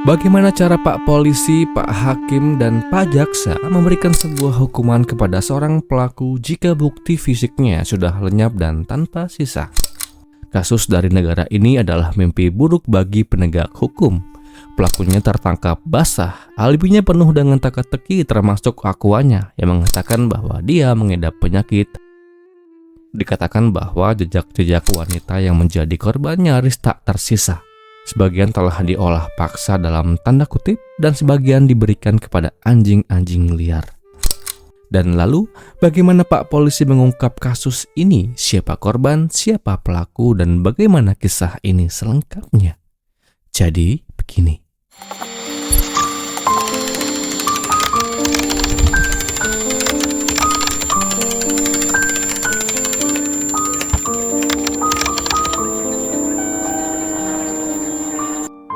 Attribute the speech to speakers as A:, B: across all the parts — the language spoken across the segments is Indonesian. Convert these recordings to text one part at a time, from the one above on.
A: Bagaimana cara Pak Polisi, Pak Hakim, dan Pak Jaksa memberikan sebuah hukuman kepada seorang pelaku jika bukti fisiknya sudah lenyap dan tanpa sisa? Kasus dari negara ini adalah mimpi buruk bagi penegak hukum. Pelakunya tertangkap basah, alibinya penuh dengan teka-teki termasuk akuannya yang mengatakan bahwa dia mengidap penyakit. Dikatakan bahwa jejak-jejak wanita yang menjadi korban nyaris tak tersisa. Sebagian telah diolah paksa dalam tanda kutip dan sebagian diberikan kepada anjing-anjing liar. Dan lalu, bagaimana Pak Polisi mengungkap kasus ini? Siapa korban, siapa pelaku, dan bagaimana kisah ini selengkapnya? Jadi, begini.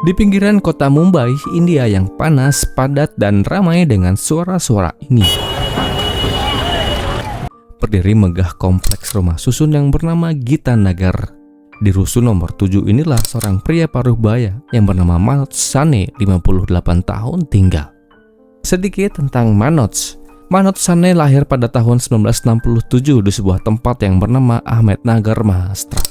A: Di pinggiran kota Mumbai, India yang panas, padat, dan ramai dengan suara-suara ini, berdiri megah kompleks rumah susun yang bernama Gita Nagar. Di rusun nomor 7 inilah seorang pria paruh baya yang bernama Manoj Sane, 58 tahun tinggal. Sedikit tentang Manoj. Manoj Sane lahir pada tahun 1967 di sebuah tempat yang bernama Ahmednagar, Maharashtra.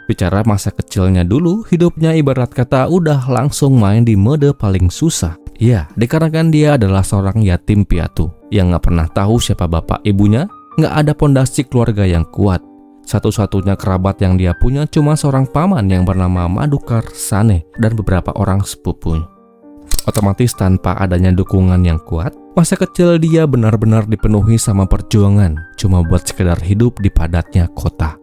A: Bicara masa kecilnya dulu, hidupnya ibarat kata udah langsung main di mode paling susah. Ya, dikarenakan dia adalah seorang yatim piatu yang gak pernah tahu siapa bapak ibunya, gak ada pondasi keluarga yang kuat. Satu-satunya kerabat yang dia punya cuma seorang paman yang bernama Madhukar Sane dan beberapa orang sepupunya. Otomatis tanpa adanya dukungan yang kuat, masa kecil dia benar-benar dipenuhi sama perjuangan cuma buat sekedar hidup di padatnya kota.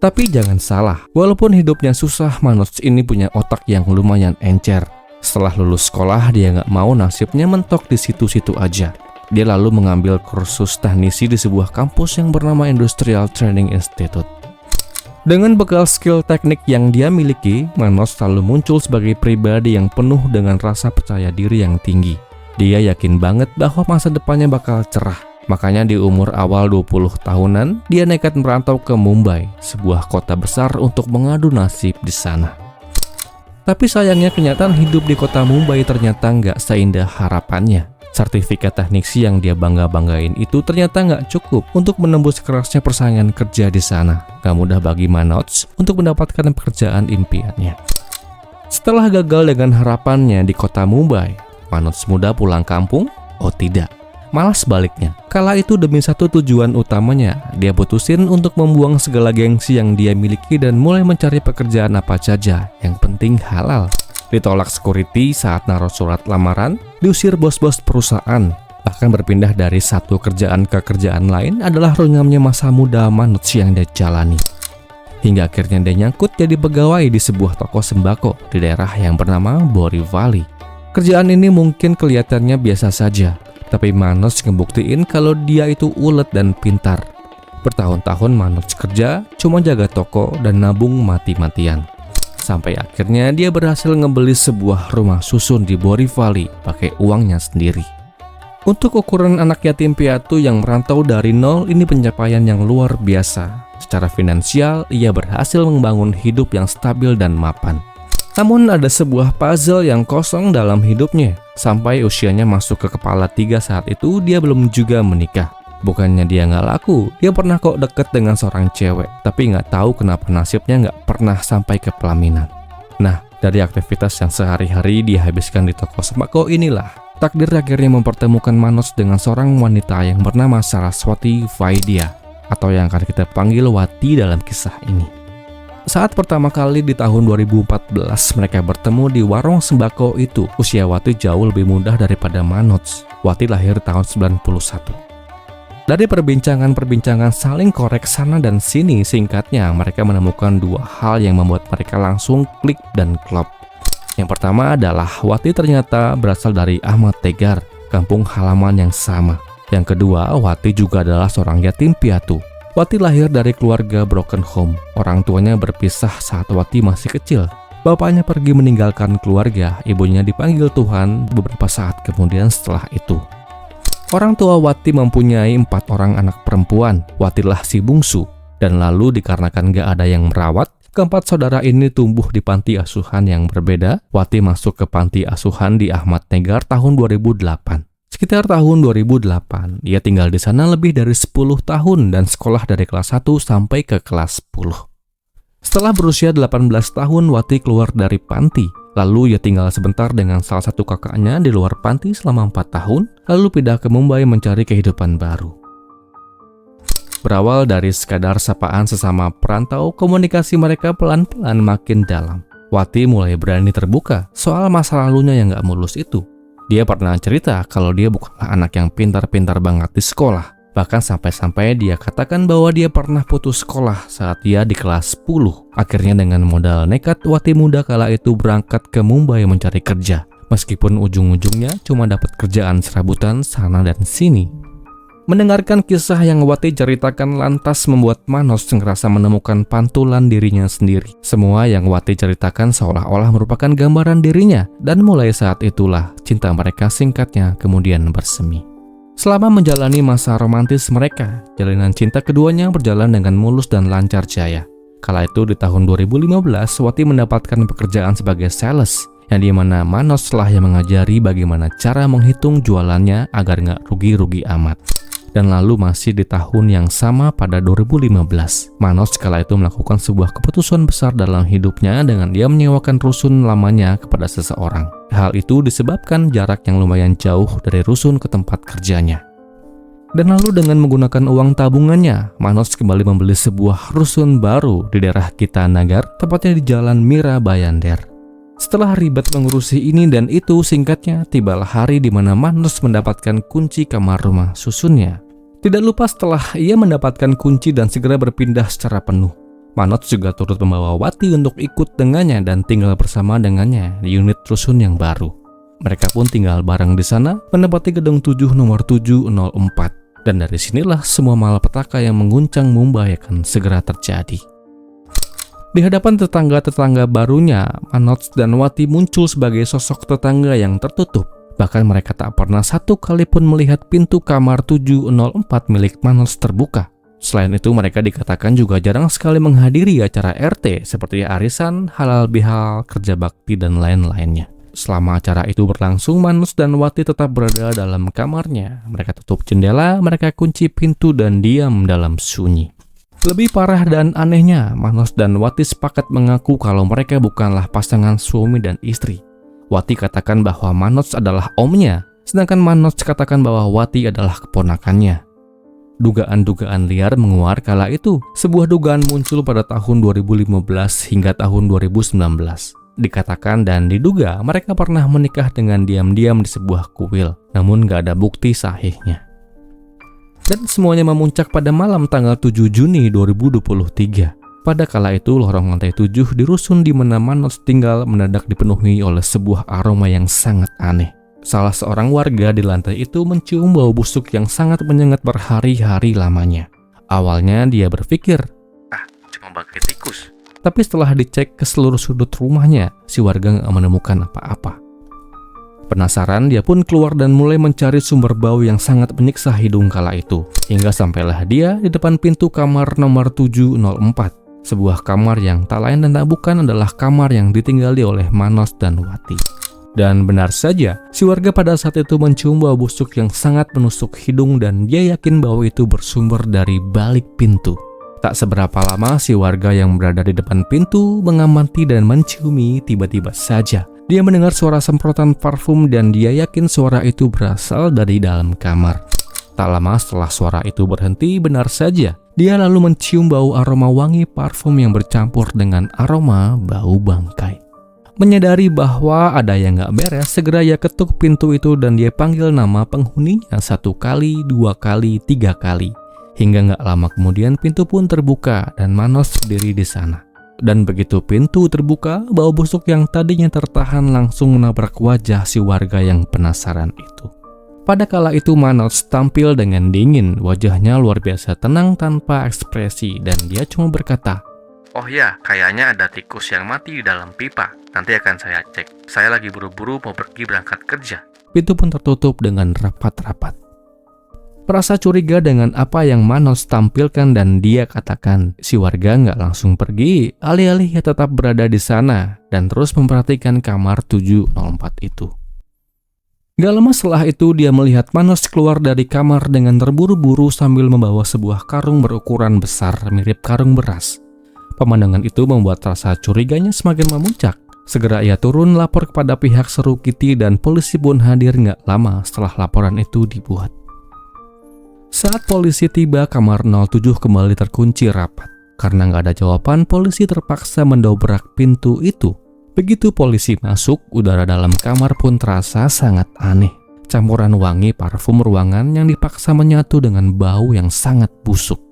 A: Tapi jangan salah, walaupun hidupnya susah, Manoj ini punya otak yang lumayan encer. Setelah lulus sekolah, dia nggak mau nasibnya mentok di situ-situ aja. Dia lalu mengambil kursus teknisi di sebuah kampus yang bernama Industrial Training Institute. Dengan bekal skill teknik yang dia miliki, Manoj selalu muncul sebagai pribadi yang penuh dengan rasa percaya diri yang tinggi. Dia yakin banget bahwa masa depannya bakal cerah. Makanya di umur awal 20 tahunan, dia nekat merantau ke Mumbai, sebuah kota besar untuk mengadu nasib di sana. Tapi sayangnya kenyataan hidup di kota Mumbai ternyata nggak seindah harapannya. Sertifikat teknisi yang dia bangga-banggain itu ternyata nggak cukup untuk menembus kerasnya persaingan kerja di sana. Gak mudah bagi Manoj untuk mendapatkan pekerjaan impiannya. Setelah gagal dengan harapannya di kota Mumbai, Manoj muda pulang kampung? Oh tidak. Malah sebaliknya, kala itu demi satu tujuan utamanya, dia putusin untuk membuang segala gengsi yang dia miliki dan mulai mencari pekerjaan apa saja, yang penting halal. Ditolak security saat naruh surat lamaran, diusir bos-bos perusahaan, bahkan berpindah dari satu kerjaan ke kerjaan lain adalah runyamnya masa muda Manoj yang dia jalani. Hingga akhirnya dia nyangkut jadi pegawai di sebuah toko sembako di daerah yang bernama Borivali. Kerjaan ini mungkin kelihatannya biasa saja, tapi Manoj ngebuktiin kalau dia itu ulet dan pintar. Bertahun-tahun Manoj kerja, cuma jaga toko dan nabung mati-matian. Sampai akhirnya dia berhasil ngebeli sebuah rumah susun di Borivali pakai uangnya sendiri. Untuk ukuran anak yatim piatu yang merantau dari nol, ini pencapaian yang luar biasa. Secara finansial, ia berhasil membangun hidup yang stabil dan mapan. Namun ada sebuah puzzle yang kosong dalam hidupnya. Sampai usianya masuk ke kepala 3 saat itu, dia belum juga menikah. Bukannya dia nggak laku, dia pernah kok deket dengan seorang cewek, tapi nggak tahu kenapa nasibnya nggak pernah sampai ke pelaminan. Nah, dari aktivitas yang sehari-hari dihabiskan di toko sembako inilah, takdir akhirnya mempertemukan Manoj dengan seorang wanita yang bernama Saraswati Vaidya, atau yang akan kita panggil Wati dalam kisah ini. Saat pertama kali di tahun 2014 mereka bertemu di warung sembako itu, usia Wati jauh lebih muda daripada Manoj. Wati lahir tahun 91. Dari perbincangan-perbincangan saling korek sana dan sini, singkatnya mereka menemukan dua hal yang membuat mereka langsung klik dan klop. Yang pertama adalah Wati ternyata berasal dari Ahmad Tegar, kampung halaman yang sama. Yang kedua, Wati juga adalah seorang yatim piatu. Wati lahir dari keluarga broken home. Orang tuanya berpisah saat Wati masih kecil. Bapaknya pergi meninggalkan keluarga, ibunya dipanggil Tuhan beberapa saat kemudian setelah itu. Orang tua Wati mempunyai 4 orang anak perempuan. Watilah si bungsu. Dan lalu dikarenakan gak ada yang merawat, Keempat saudara ini tumbuh di panti asuhan yang berbeda. Wati masuk ke panti asuhan di Ahmad Negar tahun 2008. Sekitar tahun 2008, ia tinggal di sana lebih dari 10 tahun dan sekolah dari kelas 1 sampai ke kelas 10. Setelah berusia 18 tahun, Wati keluar dari panti. Lalu ia tinggal sebentar dengan salah satu kakaknya di luar panti selama 4 tahun, lalu pindah ke Mumbai mencari kehidupan baru. Berawal dari sekadar sapaan sesama perantau, komunikasi mereka pelan-pelan makin dalam. Wati mulai berani terbuka soal masa lalunya yang gak mulus itu. Dia pernah cerita kalau dia bukanlah anak yang pintar-pintar banget di sekolah. Bahkan sampai-sampai dia katakan bahwa dia pernah putus sekolah saat dia di kelas 10. Akhirnya dengan modal nekat, Wati muda kala itu berangkat ke Mumbai mencari kerja. Meskipun ujung-ujungnya cuma dapat kerjaan serabutan sana dan sini. Mendengarkan kisah yang Wati ceritakan lantas membuat Manos ngerasa menemukan pantulan dirinya sendiri. Semua yang Wati ceritakan seolah-olah merupakan gambaran dirinya, dan mulai saat itulah cinta mereka singkatnya kemudian bersemi. Selama menjalani masa romantis mereka, jalinan cinta keduanya berjalan dengan mulus dan lancar jaya. Kala itu di tahun 2015, Wati mendapatkan pekerjaan sebagai sales, yang dimana Manos lah yang mengajari bagaimana cara menghitung jualannya agar nggak rugi-rugi amat. Dan lalu masih di tahun yang sama pada 2015, Manos kala itu melakukan sebuah keputusan besar dalam hidupnya dengan dia menyewakan rusun lamanya kepada seseorang. Hal itu disebabkan jarak yang lumayan jauh dari rusun ke tempat kerjanya. Dan lalu dengan menggunakan uang tabungannya, Manos kembali membeli sebuah rusun baru di daerah Gitanagar, tepatnya di Jalan Mira Bayander. Setelah ribet mengurusi ini dan itu, singkatnya tibalah hari di mana Manos mendapatkan kunci kamar rumah susunnya. Tidak lupa setelah ia mendapatkan kunci dan segera berpindah secara penuh, Manos juga turut membawa Wati untuk ikut dengannya dan tinggal bersama dengannya di unit rusun yang baru. Mereka pun tinggal bareng di sana, menempati gedung 7 nomor 704. Dan dari sinilah semua malapetaka yang mengguncang Mumbai akan segera terjadi. Di hadapan tetangga-tetangga barunya, Manos dan Wati muncul sebagai sosok tetangga yang tertutup. Bahkan mereka tak pernah satu kali pun melihat pintu kamar 704 milik Manos terbuka. Selain itu, mereka dikatakan juga jarang sekali menghadiri acara RT seperti arisan, halal bihal, kerja bakti, dan lain-lainnya. Selama acara itu berlangsung, Manos dan Wati tetap berada dalam kamarnya. Mereka tutup jendela, mereka kunci pintu dan diam dalam sunyi. Lebih parah dan anehnya, Manos dan Wati sepakat mengaku kalau mereka bukanlah pasangan suami dan istri. Wati katakan bahwa Manos adalah omnya, sedangkan Manos katakan bahwa Wati adalah keponakannya. Dugaan-dugaan liar menguar kala itu. Sebuah dugaan muncul pada tahun 2015 hingga tahun 2019. Dikatakan dan diduga mereka pernah menikah dengan diam-diam di sebuah kuil, namun gak ada bukti sahihnya. Dan semuanya memuncak pada malam tanggal 7 Juni 2023. Pada kala itu, lorong lantai 7 di rusun di mana Manos tinggal mendadak dipenuhi oleh sebuah aroma yang sangat aneh. Salah seorang warga di lantai itu mencium bau busuk yang sangat menyengat berhari-hari lamanya. Awalnya dia berpikir, cuma bangkai tikus. Tapi setelah dicek ke seluruh sudut rumahnya, si warga nggak menemukan apa-apa. Penasaran, dia pun keluar dan mulai mencari sumber bau yang sangat menyiksa hidung kala itu. Hingga sampailah dia di depan pintu kamar nomor 704. Sebuah kamar yang tak lain dan tak bukan adalah kamar yang ditinggali oleh Manos dan Wati. Dan benar saja, si warga pada saat itu mencium bau busuk yang sangat menusuk hidung dan dia yakin bau itu bersumber dari balik pintu. Tak seberapa lama si warga yang berada di depan pintu mengamati dan menciumi, tiba-tiba saja dia mendengar suara semprotan parfum dan dia yakin suara itu berasal dari dalam kamar. Tak lama setelah suara itu berhenti, benar saja dia lalu mencium bau aroma wangi parfum yang bercampur dengan aroma bau bangkai. Menyadari bahwa ada yang gak beres, segera ia ketuk pintu itu dan dia panggil nama penghuninya 1 kali, 2 kali, 3 kali. Hingga gak lama kemudian pintu pun terbuka dan Manos berdiri di sana. Dan begitu pintu terbuka, bau busuk yang tadinya tertahan langsung menabrak wajah si warga yang penasaran itu. Pada kala itu Manos tampil dengan dingin, wajahnya luar biasa tenang tanpa ekspresi dan dia cuma berkata, "Oh ya, kayaknya ada tikus yang mati di dalam pipa. Nanti akan saya cek. Saya lagi buru-buru mau pergi berangkat kerja." Pintu pun tertutup dengan rapat-rapat. Merasa curiga dengan apa yang Manoj tampilkan dan dia katakan, si warga nggak langsung pergi, alih-alih ia tetap berada di sana dan terus memperhatikan kamar 704 itu. Gak lama setelah itu dia melihat Manoj keluar dari kamar dengan terburu-buru sambil membawa sebuah karung berukuran besar mirip karung beras. Pemandangan itu membuat rasa curiganya semakin memuncak. Segera ia turun lapor kepada pihak Seru Kitty dan polisi pun hadir gak lama setelah laporan itu dibuat. Saat polisi tiba, kamar 07 kembali terkunci rapat. Karena nggak ada jawaban, polisi terpaksa mendobrak pintu itu. Begitu polisi masuk, udara dalam kamar pun terasa sangat aneh. Campuran wangi parfum ruangan yang dipaksa menyatu dengan bau yang sangat busuk.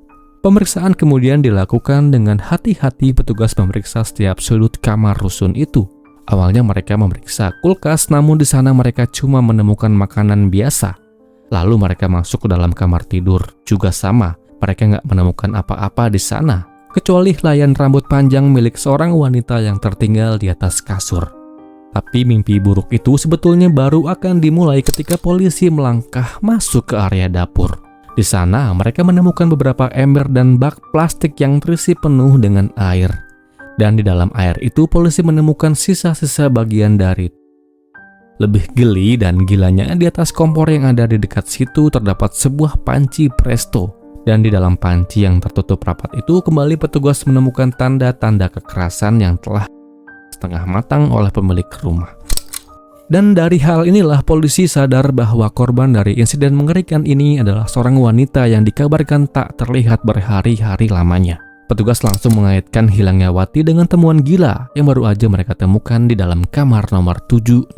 A: Pemeriksaan kemudian dilakukan dengan hati-hati. Petugas memeriksa setiap sudut kamar rusun itu. Awalnya mereka memeriksa kulkas, namun di sana mereka cuma menemukan makanan biasa. Lalu mereka masuk ke dalam kamar tidur, juga sama, mereka nggak menemukan apa-apa di sana, kecuali helaian rambut panjang milik seorang wanita yang tertinggal di atas kasur. Tapi mimpi buruk itu sebetulnya baru akan dimulai ketika polisi melangkah masuk ke area dapur. Di sana mereka menemukan beberapa ember dan bak plastik yang terisi penuh dengan air. Dan di dalam air itu polisi menemukan sisa-sisa bagian dari. Lebih geli dan gilanya, di atas kompor yang ada di dekat situ terdapat sebuah panci presto. Dan di dalam panci yang tertutup rapat itu kembali petugas menemukan tanda-tanda kekerasan yang telah setengah matang oleh pemilik rumah. Dan dari hal inilah polisi sadar bahwa korban dari insiden mengerikan ini adalah seorang wanita yang dikabarkan tak terlihat berhari-hari lamanya. Petugas langsung mengaitkan hilangnya Wati dengan temuan gila yang baru aja mereka temukan di dalam kamar nomor 704.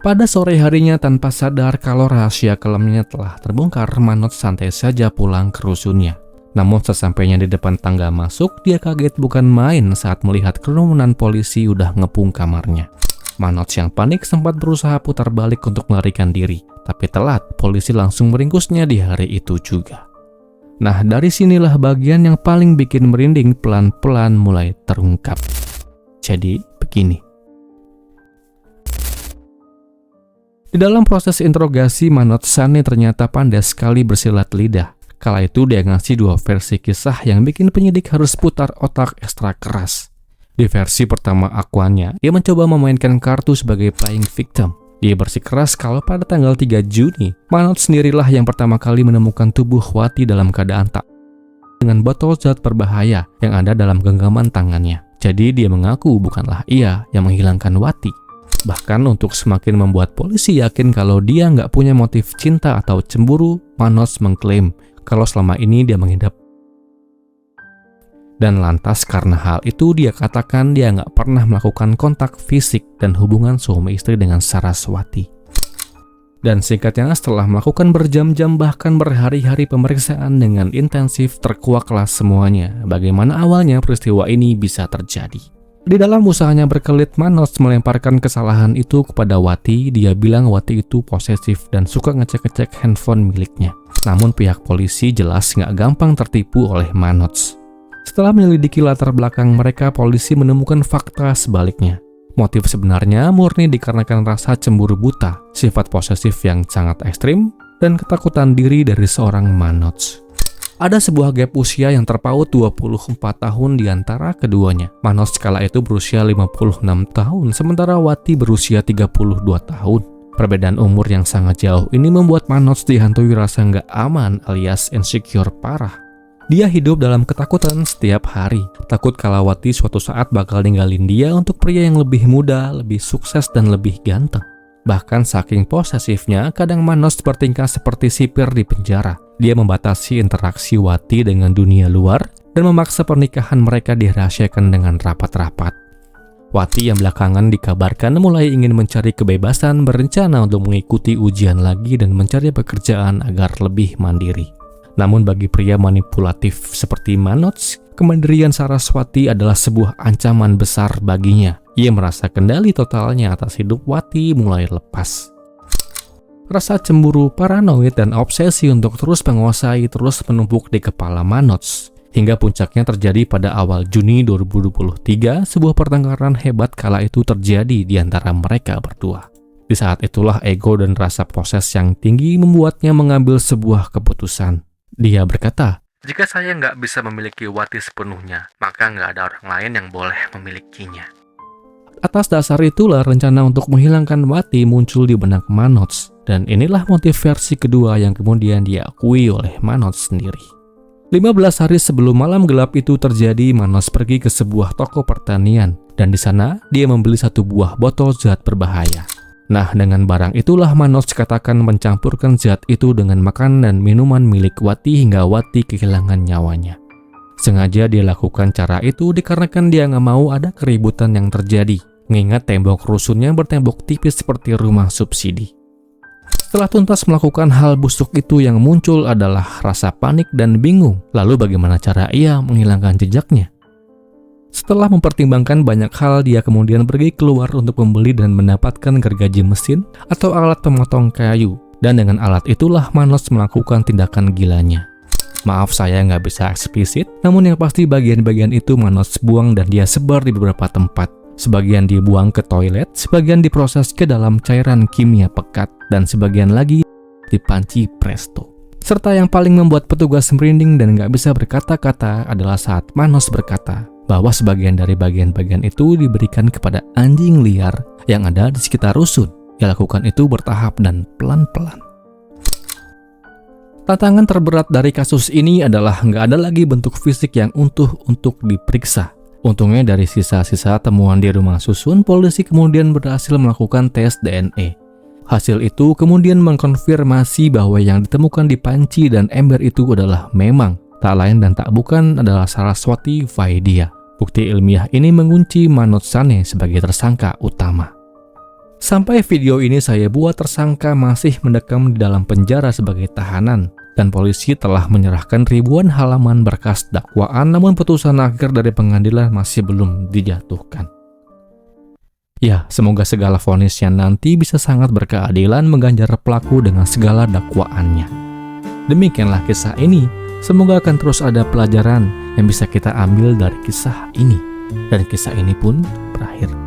A: Pada sore harinya, tanpa sadar kalau rahasia kelamnya telah terbongkar, Manoj santai saja pulang ke rusunnya. Namun sesampainya di depan tangga masuk, dia kaget bukan main saat melihat kerumunan polisi udah ngepung kamarnya. Manoj yang panik sempat berusaha putar balik untuk melarikan diri, tapi telat, polisi langsung meringkusnya di hari itu juga. Nah, dari sinilah bagian yang paling bikin merinding pelan-pelan mulai terungkap. Jadi, begini. Di dalam proses interogasi, Manoj Sane ternyata pandai sekali bersilat lidah. Kala itu dia ngasih 2 versi kisah yang bikin penyidik harus putar otak ekstra keras. Di versi pertama akuannya, dia mencoba memainkan kartu sebagai playing victim. Dia bersikeras kalau pada tanggal 3 Juni, Manoj sendirilah yang pertama kali menemukan tubuh Wati dalam keadaan tak dengan botol zat berbahaya yang ada dalam genggaman tangannya. Jadi dia mengaku bukanlah ia yang menghilangkan Wati. Bahkan untuk semakin membuat polisi yakin kalau dia nggak punya motif cinta atau cemburu, Manoj mengklaim kalau selama ini dia mengidap. Dan lantas karena hal itu dia katakan dia nggak pernah melakukan kontak fisik dan hubungan suami istri dengan Saraswati. Dan singkatnya, setelah melakukan berjam-jam bahkan berhari-hari pemeriksaan dengan intensif, terkuaklah semuanya bagaimana awalnya peristiwa ini bisa terjadi. Di dalam usahanya berkelit, Manoj melemparkan kesalahan itu kepada Wati. Dia bilang Wati itu posesif dan suka ngecek-ngecek handphone miliknya. Namun pihak polisi jelas nggak gampang tertipu oleh Manoj. Setelah menyelidiki latar belakang mereka, polisi menemukan fakta sebaliknya. Motif sebenarnya murni dikarenakan rasa cemburu buta, sifat posesif yang sangat ekstrim, dan ketakutan diri dari seorang Manoj. Ada sebuah gap usia yang terpaut 24 tahun di antara keduanya. Manoj kala itu berusia 56 tahun, sementara Wati berusia 32 tahun. Perbedaan umur yang sangat jauh ini membuat Manoj dihantui rasa nggak aman alias insecure parah. Dia hidup dalam ketakutan setiap hari. Takut kalau Wati suatu saat bakal ninggalin dia untuk pria yang lebih muda, lebih sukses, dan lebih ganteng. Bahkan saking posesifnya, kadang Manoj bertingkah seperti sipir di penjara. Dia membatasi interaksi Wati dengan dunia luar dan memaksa pernikahan mereka dirahasiakan dengan rapat-rapat. Wati yang belakangan dikabarkan mulai ingin mencari kebebasan, berencana untuk mengikuti ujian lagi dan mencari pekerjaan agar lebih mandiri. Namun bagi pria manipulatif seperti Manoj, kemandirian Saraswati adalah sebuah ancaman besar baginya. Ia merasa kendali totalnya atas hidup Wati mulai lepas. Rasa cemburu, paranoid, dan obsesi untuk terus menguasai terus menumpuk di kepala Manoj. Hingga puncaknya terjadi pada awal Juni 2023, sebuah pertengkaran hebat kala itu terjadi di antara mereka berdua. Di saat itulah ego dan rasa proses yang tinggi membuatnya mengambil sebuah keputusan. Dia berkata, "Jika saya nggak bisa memiliki Wati sepenuhnya, maka nggak ada orang lain yang boleh memilikinya." Atas dasar itulah rencana untuk menghilangkan Wati muncul di benak Manoj, dan inilah motif versi kedua yang kemudian diakui oleh Manoj sendiri. 15 hari sebelum malam gelap itu terjadi, Manoj pergi ke sebuah toko pertanian, dan di sana dia membeli satu buah botol zat berbahaya. Nah, dengan barang itulah Manoj katakan mencampurkan zat itu dengan makan dan minuman milik Wati hingga Wati kehilangan nyawanya. Sengaja dia lakukan cara itu dikarenakan dia nggak mau ada keributan yang terjadi, mengingat tembok rusunnya bertembok tipis seperti rumah subsidi. Setelah tuntas melakukan hal busuk itu, yang muncul adalah rasa panik dan bingung. Lalu bagaimana cara ia menghilangkan jejaknya? Setelah mempertimbangkan banyak hal, dia kemudian pergi keluar untuk membeli dan mendapatkan gergaji mesin atau alat pemotong kayu. Dan dengan alat itulah Manoj melakukan tindakan gilanya. Maaf saya nggak bisa eksplisit, namun yang pasti bagian-bagian itu Manoj buang dan dia sebar di beberapa tempat. Sebagian dibuang ke toilet, sebagian diproses ke dalam cairan kimia pekat, dan sebagian lagi di panci presto. Serta yang paling membuat petugas merinding dan nggak bisa berkata-kata adalah saat Manoj berkata bahwa sebagian dari bagian-bagian itu diberikan kepada anjing liar yang ada di sekitar rusun. Dia lakukan itu bertahap dan pelan-pelan. Tantangan terberat dari kasus ini adalah nggak ada lagi bentuk fisik yang utuh untuk diperiksa. Untungnya dari sisa-sisa temuan di rumah susun, polisi kemudian berhasil melakukan tes DNA. Hasil itu kemudian mengkonfirmasi bahwa yang ditemukan di panci dan ember itu adalah memang tak lain dan tak bukan adalah Saraswati Vaidya. Bukti ilmiah ini mengunci Manoj Sane sebagai tersangka utama. Sampai video ini saya buat, tersangka masih mendekam di dalam penjara sebagai tahanan, dan polisi telah menyerahkan ribuan halaman berkas dakwaan, namun putusan akhir dari pengadilan masih belum dijatuhkan. Ya, semoga segala vonisnya nanti bisa sangat berkeadilan mengganjar pelaku dengan segala dakwaannya. Demikianlah kisah ini. Semoga akan terus ada pelajaran yang bisa kita ambil dari kisah ini. Dan kisah ini pun berakhir.